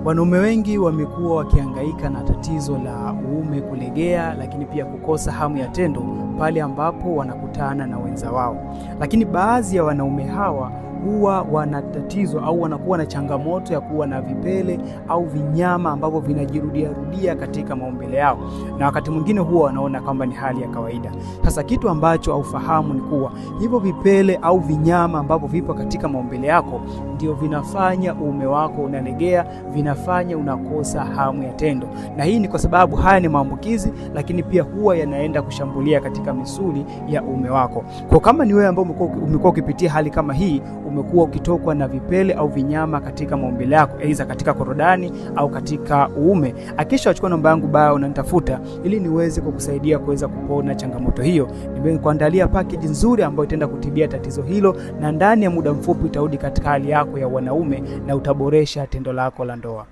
Wanaume wengi wamekuwa wakihangaika na tatizo la uume kulegea, lakini pia kukosa hamu ya tendo pale ambapo wanakutana na wenza wao. Lakini baadhi ya wanaume hawa huwa wana tatizo au wanakuwa na changamoto ya kuwa na vipele au vinyama ambavyo vinajirudia katika maumbile yao, na wakati mwingine huwa wanaona kwamba ni hali ya kawaida. Sasa kitu ambacho haufahamu ni kuwa hivyo vipele au vinyama ambavyo vipo katika maumbile yako ndio vinafanya uume wako unalegea, vinafanya unakosa hamu ya tendo. Na hii ni kwa sababu haya ni maambukizi, lakini pia huwa yanaenda kushambulia katika misuli ya uume wako. Kwa kama ni wewe ambao umekuwa ukipitia hali kama hii, umekuwa ukitokwa na vipele au vinyama katika maumbile yako, aidha katika korodani au katika uume, hakikisha uchukua namba yangu bio unanitafuta ili niweze kukusaidia kuweza kupona changamoto hiyo. Nimekuandalia package nzuri ambayo itaenda kutibia tatizo hilo, na ndani ya muda mfupi utarudi katika hali yako ya wanaume na utaboresha tendo lako la ndoa.